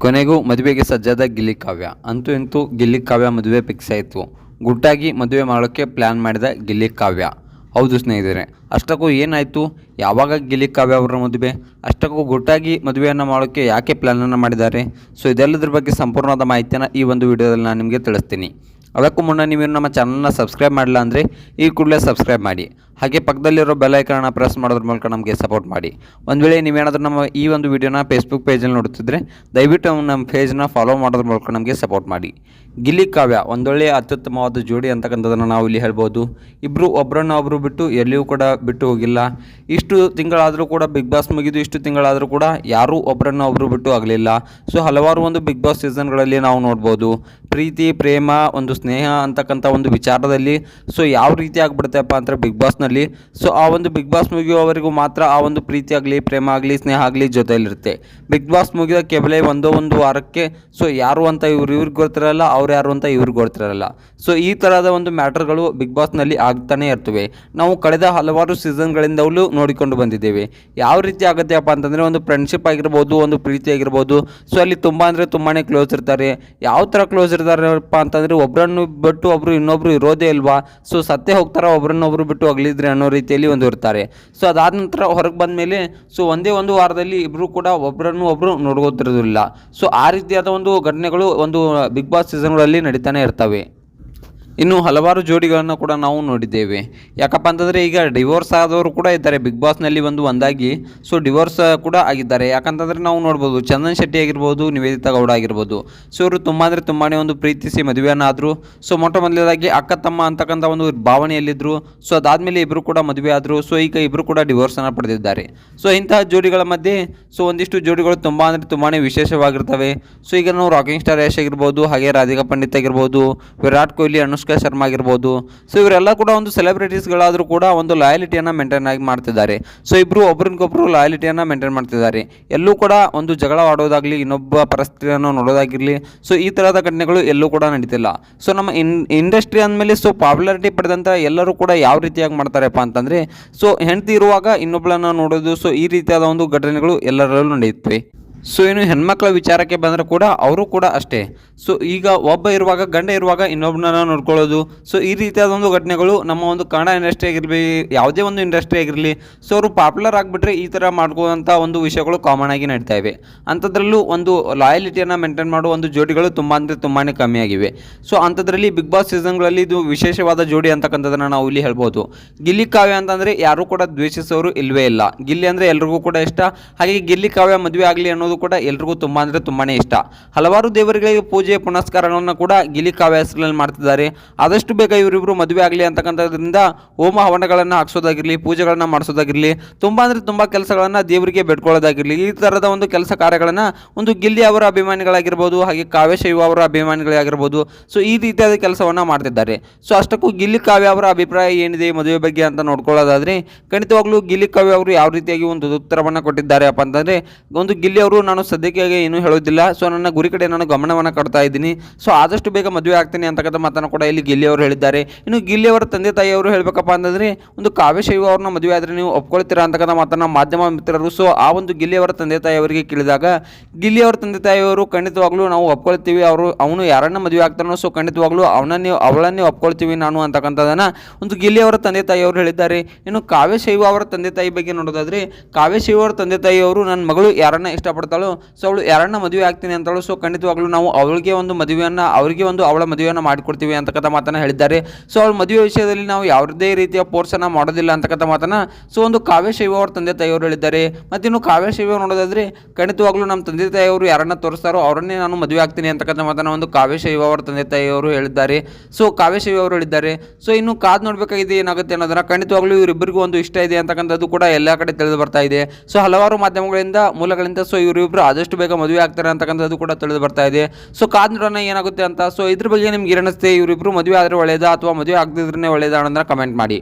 ಕೊನೆಗೂ ಮದುವೆಗೆ ಸಜ್ಜಾದ ಗಿಲ್ಲಿ ಕಾವ್ಯ. ಅಂತೂ ಇಂತೂ ಗಿಲ್ಲಿ ಕಾವ್ಯ ಮದುವೆ ಫಿಕ್ಸ್ ಆಯಿತು. ಗುಟ್ಟಾಗಿ ಮದುವೆ ಮಾಡೋಕ್ಕೆ ಪ್ಲ್ಯಾನ್ ಮಾಡಿದ ಗಿಲ್ಲಿ ಕಾವ್ಯ. ಹೌದು ಸ್ನೇಹಿತರೆ, ಅಷ್ಟಕ್ಕೂ ಏನಾಯಿತು, ಯಾವಾಗ ಗಿಲ್ಲಿ ಕಾವ್ಯ ಅವರ ಮದುವೆ, ಅಷ್ಟಕ್ಕೂ ಗುಟ್ಟಾಗಿ ಮದುವೆಯನ್ನು ಮಾಡೋಕ್ಕೆ ಯಾಕೆ ಪ್ಲ್ಯಾನನ್ನು ಮಾಡಿದ್ದಾರೆ? ಸೊ ಇದೆಲ್ಲದ್ರ ಬಗ್ಗೆ ಸಂಪೂರ್ಣವಾದ ಮಾಹಿತಿಯನ್ನು ಈ ಒಂದು ವಿಡಿಯೋದಲ್ಲಿ ನಾನು ನಿಮಗೆ ತಿಳಿಸ್ತೀನಿ. ಅದಕ್ಕೂ ಮುನ್ನ ನೀವು ನಮ್ಮ ಚಾನಲ್ನ ಸಬ್ಸ್ಕ್ರೈಬ್ ಮಾಡಿಲ್ಲ ಅಂದರೆ ಈ ಕೂಡಲೇ ಸಬ್ಸ್ಕ್ರೈಬ್ ಮಾಡಿ. ಹಾಗೆ ಪಕ್ಕದಲ್ಲಿರೋ ಬೆಲ್ ಐಕಾನ್ನ ಪ್ರೆಸ್ ಮಾಡೋದ್ರ ಮೂಲಕ ನಮಗೆ ಸಪೋರ್ಟ್ ಮಾಡಿ. ಒಂದು ವೇಳೆ ನೀವೇನಾದರೂ ನಮ್ಮ ಈ ಒಂದು ವಿಡಿಯೋನ ಫೇಸ್ಬುಕ್ ಪೇಜಲ್ಲಿ ನೋಡುತ್ತಿದ್ದರೆ ದಯವಿಟ್ಟು ನಮ್ಮ ಪೇಜ್ನ ಫಾಲೋ ಮಾಡೋದ್ರ ಮೂಲಕ ನಮಗೆ ಸಪೋರ್ಟ್ ಮಾಡಿ. ಗಿಲ್ಲಿ ಕಾವ್ಯ ಒಂದೊಳ್ಳೆಯ ಅತ್ಯುತ್ತಮವಾದ ಜೋಡಿ ಅಂತಕ್ಕಂಥದ್ದನ್ನು ನಾವು ಇಲ್ಲಿ ಹೇಳ್ಬೋದು. ಇಬ್ಬರು ಒಬ್ಬರನ್ನೊಬ್ಬರು ಬಿಟ್ಟು ಎಲ್ಲಿಯೂ ಕೂಡ ಬಿಟ್ಟು ಹೋಗಿಲ್ಲ. ಇಷ್ಟು ತಿಂಗಳಾದರೂ ಕೂಡ ಬಿಗ್ ಬಾಸ್ ಮುಗಿದು ಇಷ್ಟು ತಿಂಗಳಾದರೂ ಕೂಡ ಯಾರೂ ಒಬ್ಬರನ್ನೊಬ್ಬರು ಬಿಟ್ಟು ಆಗಲಿಲ್ಲ. ಸೊ ಹಲವಾರು ಒಂದು ಬಿಗ್ ಬಾಸ್ ಸೀಸನ್ಗಳಲ್ಲಿ ನಾವು ನೋಡ್ಬೋದು ಪ್ರೀತಿ, ಪ್ರೇಮ, ಒಂದು ಸ್ನೇಹ ಅಂತಕ್ಕಂಥ ಒಂದು ವಿಚಾರದಲ್ಲಿ ಸೊ ಯಾವ ರೀತಿ ಆಗಿಬಿಡ್ತಪ್ಪ ಅಂದರೆ ಬಿಗ್ ಬಾಸ್ನಲ್ಲಿ ಸೊ ಆ ಒಂದು ಬಿಗ್ ಬಾಸ್ ಮುಗಿಯುವವರೆಗೂ ಮಾತ್ರ ಆ ಒಂದು ಪ್ರೀತಿ ಆಗಲಿ, ಪ್ರೇಮ ಆಗಲಿ, ಸ್ನೇಹ ಆಗಲಿ ಜೊತೆಯಲ್ಲಿರುತ್ತೆ. ಬಿಗ್ ಬಾಸ್ ಮುಗಿದ ಕೇವಲ ಒಂದು ವಾರಕ್ಕೆ ಸೊ ಯಾರು ಅಂತ ಇವ್ರಿಗೆ ಗೊತ್ತಿರಲ್ಲ, ಅವ್ರು ಯಾರು ಅಂತ ಇವ್ರಿಗೆ ಗೊತ್ತಿರಲ್ಲ. ಸೊ ಈ ಥರದ ಒಂದು ಮ್ಯಾಟರ್ಗಳು ಬಿಗ್ ಬಾಸ್ನಲ್ಲಿ ಆಗ್ತಾನೆ ಇರ್ತವೆ. ನಾವು ಕಳೆದ ಹಲವಾರು ಸೀಸನ್ಗಳಿಂದಲೂ ನೋಡಿಕೊಂಡು ಬಂದಿದ್ದೇವೆ. ಯಾವ ರೀತಿ ಆಗುತ್ತೆಪ್ಪ ಅಂತಂದರೆ ಒಂದು ಫ್ರೆಂಡ್ಶಿಪ್ ಆಗಿರ್ಬೋದು, ಒಂದು ಪ್ರೀತಿ ಆಗಿರ್ಬೋದು, ಸೊ ಅಲ್ಲಿ ತುಂಬ ಅಂದರೆ ತುಂಬಾ ಕ್ಲೋಸ್ ಇರ್ತಾರೆ. ಯಾವ ಥರ ಕ್ಲೋಸ್ ಇರ್ತಾರಪ್ಪ ಅಂತಂದರೆ ಒಬ್ಬರನ್ನು ಬಿಟ್ಟು ಒಬ್ಬರು ಇನ್ನೊಬ್ಬರು ಇರೋದೇ ಇಲ್ವಾ, ಸೊ ಸತ್ತೇ ಹೋಗ್ತಾರೆ ಒಬ್ಬರನ್ನೊಬ್ಬರು ಬಿಟ್ಟು ಅಗಲಿದ್ರೆ ಅನ್ನೋ ರೀತಿಯಲ್ಲಿ ಒಂದು ಇರ್ತಾರೆ. ಸೊ ಅದಾದ ನಂತರ ಹೊರಗೆ ಬಂದ ಮೇಲೆ ಸೊ ಒಂದೇ ಒಂದು ವಾರದಲ್ಲಿ ಇಬ್ಬರು ಕೂಡ ಒಬ್ಬರನ್ನು ಒಬ್ಬರು ನೋಡ್ಕೋತಿರೋದಿಲ್ಲ. ಸೊ ಆ ರೀತಿಯಾದ ಒಂದು ಘಟನೆಗಳು ಒಂದು ಬಿಗ್ ಬಾಸ್ ಸೀಸನ್ಗಳಲ್ಲಿ ನಡೀತಾನೆ ಇರ್ತವೆ. ಇನ್ನು ಹಲವಾರು ಜೋಡಿಗಳನ್ನು ಕೂಡ ನಾವು ನೋಡಿದ್ದೇವೆ. ಯಾಕಪ್ಪ ಅಂತಂದರೆ ಈಗ ಡಿವೋರ್ಸ್ ಆದವರು ಕೂಡ ಇದ್ದಾರೆ ಬಿಗ್ ಬಾಸ್ನಲ್ಲಿ ಒಂದಾಗಿ ಸೊ ಡಿವೋರ್ಸ್ ಕೂಡ ಆಗಿದ್ದಾರೆ. ಯಾಕಂತಂದರೆ ನಾವು ನೋಡ್ಬೋದು ಚಂದನ್ ಶೆಟ್ಟಿ ಆಗಿರ್ಬೋದು, ನಿವೇದಿತಾ ಗೌಡ ಆಗಿರ್ಬೋದು. ಸೊ ಇವರು ತುಂಬ ಅಂದರೆ ತುಂಬಾ ಒಂದು ಪ್ರೀತಿಸಿ ಮದುವೆಯನ್ನಾದರು. ಸೊ ಮೊದಲನೇದಾಗಿ ಅಕ್ಕ ತಮ್ಮ ಅಂತಕ್ಕಂಥ ಒಂದು ಭಾವನೆಯಲ್ಲಿದ್ದರು. ಸೊ ಅದಾದಮೇಲೆ ಇಬ್ಬರು ಕೂಡ ಮದುವೆ ಆದರು. ಸೊ ಈಗ ಇಬ್ಬರು ಕೂಡ ಡಿವೋರ್ಸನ್ನು ಪಡೆದಿದ್ದಾರೆ. ಸೊ ಇಂತಹ ಜೋಡಿಗಳ ಮಧ್ಯೆ ಸೊ ಒಂದಿಷ್ಟು ಜೋಡಿಗಳು ತುಂಬ ಅಂದರೆ ತುಂಬಾ ವಿಶೇಷವಾಗಿರ್ತವೆ. ಸೊ ಈಗ ನಾವು ರಾಕಿಂಗ್ ಸ್ಟಾರ್ ಯಶ್ ಆಗಿರ್ಬೋದು, ಹಾಗೆ ರಾಧಿಕಾ ಪಂಡಿತ್ ಆಗಿರ್ಬೋದು, ವಿರಾಟ್ ಕೊಹ್ಲಿ, ಅನುಷ್ಕಾ ಶರ್ಮಾ ಆಗಿರ್ಬೋದು. ಸೊ ಇವರೆಲ್ಲ ಕೂಡ ಒಂದು ಸೆಲೆಬ್ರಿಟೀಸ್ಗಳಾದರೂ ಕೂಡ ಒಂದು ಲಾಯಲಿಟಿಯನ್ನು ಮೇಂಟೈನ್ ಆಗಿ ಮಾಡ್ತಿದ್ದಾರೆ. ಸೊ ಇಬ್ಬರು ಒಬ್ರಿಗೊಬ್ಬರು ಲಾಯಲಿಟಿಯನ್ನು ಮೇಂಟೈನ್ ಮಾಡ್ತಿದ್ದಾರೆ. ಎಲ್ಲೂ ಕೂಡ ಒಂದು ಜಗಳ ಆಡೋದಾಗಲಿ, ಇನ್ನೊಬ್ಬ ಪರಿಸ್ಥಿತಿಯನ್ನು ನೋಡೋದಾಗಿರಲಿ, ಸೊ ಈ ಥರದ ಘಟನೆಗಳು ಎಲ್ಲೂ ಕೂಡ ನಡೀತಿಲ್ಲ. ಸೊ ನಮ್ಮ ಇಂಡಸ್ಟ್ರಿ ಅಂದಮೇಲೆ ಸೊ ಪಾಪ್ಯುಲಾರಿಟಿ ಪಡೆದಂಥ ಎಲ್ಲರೂ ಕೂಡ ಯಾವ ರೀತಿಯಾಗಿ ಮಾಡ್ತಾರಪ್ಪ ಅಂತಂದರೆ ಸೊ ಹೆಂಡತಿ ಇರುವಾಗ ಇನ್ನೊಬ್ಬಳನ್ನು ನೋಡೋದು, ಸೊ ಈ ರೀತಿಯಾದ ಒಂದು ಘಟನೆಗಳು ಎಲ್ಲರಲ್ಲೂ ನಡೆಯುತ್ತವೆ. ಸೊ ಇನ್ನು ಹೆಣ್ಮಕ್ಳ ವಿಚಾರಕ್ಕೆ ಬಂದರೆ ಕೂಡ ಅವರು ಕೂಡ ಅಷ್ಟೇ. ಸೊ ಈಗ ಒಬ್ಬ ಇರುವಾಗ, ಗಂಡ ಇರುವಾಗ ಇನ್ನೊಬ್ಬನನ್ನು ನೋಡ್ಕೊಳ್ಳೋದು, ಸೊ ಈ ರೀತಿಯಾದ ಒಂದು ಘಟನೆಗಳು ನಮ್ಮ ಒಂದು ಕನ್ನಡ ಇಂಡಸ್ಟ್ರಿ ಆಗಿರಲಿ, ಯಾವುದೇ ಒಂದು ಇಂಡಸ್ಟ್ರಿ ಆಗಿರಲಿ, ಸೊ ಅವರು ಪಾಪ್ಯುಲರ್ ಆಗಿಬಿಟ್ರೆ ಈ ಥರ ಮಾಡ್ಕೊಳ್ಳೋಂಥ ಒಂದು ವಿಷಯಗಳು ಕಾಮನ್ ಆಗಿ ನಡೀತಾ ಇವೆ. ಅಂಥದ್ರಲ್ಲೂ ಒಂದು ಲಾಯಲಿಟಿಯನ್ನು ಮೇಂಟೈನ್ ಮಾಡುವ ಒಂದು ಜೋಡಿಗಳು ತುಂಬ ಅಂದರೆ ತುಂಬಾ ಕಮ್ಮಿ ಆಗಿವೆ. ಸೊ ಅಂಥದ್ರಲ್ಲಿ ಬಿಗ್ ಬಾಸ್ ಸೀಸನ್ಗಳಲ್ಲಿ ಇದು ವಿಶೇಷವಾದ ಜೋಡಿ ಅಂತಕ್ಕಂಥದ್ದನ್ನು ನಾವು ಇಲ್ಲಿ ಹೇಳ್ಬೋದು. ಗಿಲ್ಲಿ ಕಾವ್ಯ ಅಂತಂದರೆ ಯಾರೂ ಕೂಡ ದ್ವೇಷಿಸೋರು ಇಲ್ಲವೇ ಇಲ್ಲ. ಗಿಲ್ಲಿ ಅಂದರೆ ಎಲ್ರಿಗೂ ಕೂಡ ಇಷ್ಟ. ಹಾಗೆ ಗಿಲ್ಲಿ ಕಾವ್ಯ ಮದುವೆ ಆಗಲಿ ಅನ್ನೋದು ಕೂಡ ಎಲ್ರಿಗೂ ತುಂಬ ಅಂದರೆ ತುಂಬಾ ಇಷ್ಟ. ಹಲವಾರು ದೇವರುಗಳಿಗೆ ಪೂಜೆ ಪುನಸ್ಕಾರಗಳನ್ನು ಕೂಡ ಗಿಲ್ಲಿ ಕಾವ್ಯ ಹೆಸರಲ್ಲಿ ಮಾಡ್ತಿದ್ದಾರೆ. ಆದಷ್ಟು ಬೇಗ ಇವರಿಬ್ಬರು ಮದುವೆ ಆಗಲಿ ಅಂತಕ್ಕಂಥದ್ರಿಂದ ಹೋಮ ಹವನಗಳನ್ನು ಹಾಕ್ಸೋದಾಗಿರಲಿ, ಪೂಜೆಗಳನ್ನು ಮಾಡಿಸೋದಾಗಿರಲಿ, ತುಂಬ ಅಂದರೆ ತುಂಬ ಕೆಲಸಗಳನ್ನು ದೇವರಿಗೆ ಬೇಡ್ಕೊಳ್ಳೋದಾಗಿರಲಿ, ಈ ಥರದ ಒಂದು ಕೆಲಸ ಕಾರ್ಯಗಳನ್ನು ಒಂದು ಗಿಲ್ಲಿ ಅವರ ಅಭಿಮಾನಿಗಳಾಗಿರ್ಬೋದು, ಹಾಗೆ ಕಾವ್ಯ ಶೈವ ಅವರ ಅಭಿಮಾನಿಗಳಾಗಿರ್ಬೋದು, ಸೊ ಈ ರೀತಿಯಾದ ಕೆಲಸವನ್ನು ಮಾಡ್ತಿದ್ದಾರೆ. ಸೊ ಅಷ್ಟಕ್ಕೂ ಗಿಲ್ಲಿ ಕಾವ್ಯ ಅವರ ಅಭಿಪ್ರಾಯ ಏನಿದೆ ಮದುವೆ ಬಗ್ಗೆ ಅಂತ ನೋಡ್ಕೊಳ್ಳೋದಾದರೆ ಖಂಡಿತವಾಗ್ಲೂ ಗಿಲ್ಲಿ ಕಾವ್ಯ ಅವರು ಯಾವ ರೀತಿಯಾಗಿ ಒಂದು ಉತ್ತರವನ್ನು ಕೊಟ್ಟಿದ್ದಾರೆ ಅಪ್ಪ ಅಂತಂದರೆ, ಒಂದು ಗಿಲ್ಲಿ ಅವರು ನಾನು ಸದ್ಯಕ್ಕೆ ಏನೂ ಹೇಳೋದಿಲ್ಲ, ಸೊ ನನ್ನ ಗುರಿ ಕಡೆ ನಾನು ಗಮನವನ್ನು ಕೊಡ್ತಾ ಇದ್ದೀನಿ, ಸೊ ಆದಷ್ಟು ಬೇಗ ಮದುವೆ ಆಗ್ತೀನಿ ಅಂತಕ್ಕಂಥ ಮಾತನ್ನು ಕೂಡ ಇಲ್ಲಿ ಗಿಲ್ಲಿ ಅವರು ಹೇಳಿದ್ದಾರೆ. ಇನ್ನು ಗಿಲ್ಲಿ ಅವರ ತಂದೆ ತಾಯಿಯವರು ಹೇಳಬೇಕಪ್ಪ ಅಂತಂದರೆ ಒಂದು ಕಾವ್ಯ ಶೈವ ಅವ್ರನ್ನ ಮದುವೆ ಆದರೆ ನೀವು ಒಪ್ಕೊಳ್ತೀರಾ ಅಂತಕ್ಕಂಥ ಮಾತನ್ನು ಮಾಧ್ಯಮ ಮಿತ್ರರು ಸೊ ಆ ಒಂದು ಗಿಲ್ಲಿ ಅವರ ತಂದೆ ತಾಯಿಯವರಿಗೆ ಕೇಳಿದಾಗ ಗಿಲ್ಲಿ ಅವರ ತಂದೆ ತಾಯಿಯವರು ಖಂಡಿತವಾಗ್ಲೂ ನಾವು ಒಪ್ಕೊಳ್ತೀವಿ, ಅವನು ಯಾರನ್ನ ಮದುವೆ ಆಗ್ತಾನೋ ಸೊ ಖಂಡಿತವಾಗ್ಲೂ ಅವಳನ್ನೇ ಒಪ್ಕೊಳ್ತೀವಿ ನಾನು ಅಂತಕ್ಕಂಥದ್ದನ್ನು ಒಂದು ಗಿಲ್ಲಿ ಅವರ ತಂದೆ ತಾಯಿಯವರು ಹೇಳಿದ್ದಾರೆ. ಇನ್ನು ಕಾವ್ಯ ಶೈವ ಅವರ ತಂದೆ ತಾಯಿ ಬಗ್ಗೆ ನೋಡೋದಾದರೆ ಕಾವ್ಯ ಶೈವ ಅವರ ತಂದೆ ತಾಯಿಯವರು ನನ್ನ ಮಗಳು ಯಾರನ್ನ ಇಷ್ಟಪಡ್ತಾಳೋ ಸೊ ಅವಳು ಯಾರನ್ನ ಮದುವೆ ಆಗ್ತೀನಿ ಅಂತಾಳು, ಸೊ ಖಂಡಿತವಾಗ್ಲೂ ನಾವು ಅವಳಿಗೆ ಒಂದು ಮದುವೆಯನ್ನು ಅವಳ ಮದುವೆಯನ್ನು ಮಾಡಿಕೊಡ್ತೀವಿ ಅಂತಕ್ಕಂಥ ಮಾತನ್ನು ಹೇಳಿದ್ದಾರೆ. ಸೊ ಅವಳ ಮದುವೆ ವಿಷಯದಲ್ಲಿ ನಾವು ಯಾವುದೇ ರೀತಿಯ ಫೋರ್ಸನ್ನು ಮಾಡೋದಿಲ್ಲ ಅಂತಕ್ಕಂಥ ಮಾತನ್ನು ಸೊ ಒಂದು ಕಾವ್ಯ ಶೈವ ಅವರ ತಂದೆ ತಾಯಿಯವರು ಹೇಳಿದ್ದಾರೆ. ಮತ್ತಿನ್ನು ಕಾವ್ಯ ಶೈವ ನೋಡೋದಾದರೆ ಖಂಡಿತವಾಗ್ಲೂ ನಮ್ಮ ತಂದೆ ತಾಯಿಯವರು ಯಾರನ್ನ ತೋರಿಸ್ತಾರೋ ಅವರನ್ನೇ ನಾನು ಮದುವೆ ಆಗ್ತೀನಿ ಅಂತಕ್ಕಂಥ ಮಾತನ್ನು ಒಂದು ಕಾವ್ಯ ಶೈವ ಅವರ ತಂದೆ ತಾಯಿಯವರು ಹೇಳಿದ್ದಾರೆ. ಸೊ ಕಾವ್ಯ ಶೈವ ಅವರು ಹೇಳಿದ್ದಾರೆ. ಸೊ ಇನ್ನು ಕಾದು ನೋಡಬೇಕಾಗಿದೆ ಏನಾಗುತ್ತೆ ಅನ್ನೋದನ್ನು. ಖಂಡಿತವಾಗ್ಲೂ ಇವರಿಬ್ಬರಿಗೂ ಒಂದು ಇಷ್ಟ ಇದೆ ಅಂತಕ್ಕಂಥದ್ದು ಕೂಡ ಎಲ್ಲ ಕಡೆ ತಿಳಿದು ಬರ್ತಾ ಇದೆ. ಸೊ ಹಲವಾರು ಮಾಧ್ಯಮಗಳಿಂದ ಮೂಲಗಳಿಂದ ಸೊ ಇವರಿಬ್ಬರು ಆದಷ್ಟು ಬೇಗ ಮದುವೆ ಆಗ್ತಾರೆ ಅಂತಕ್ಕಂಥದ್ದು ಕೂಡ ತಿಳಿದು ಬರ್ತಾ ಇದೆ. ಸೊ ಕಾದ್ ನೋಡೋಣ ಏನಾಗುತ್ತೆ ಅಂತ. ಸೊ ಇದ್ರ ಬಗ್ಗೆ ನಿಮ್ಗೆ ಏನಿಸುತ್ತೆ, ಇವರಿಬ್ಬರು ಮದುವೆ ಆದರೆ ಒಳ್ಳೆಯದಾ ಅಥವಾ ಮದುವೆ ಆಗದಿದ್ರೆ ಒಳ್ಳೆಯದಾ ಅನ್ನೋದನ್ನ ಕಮೆಂಟ್ ಮಾಡಿ.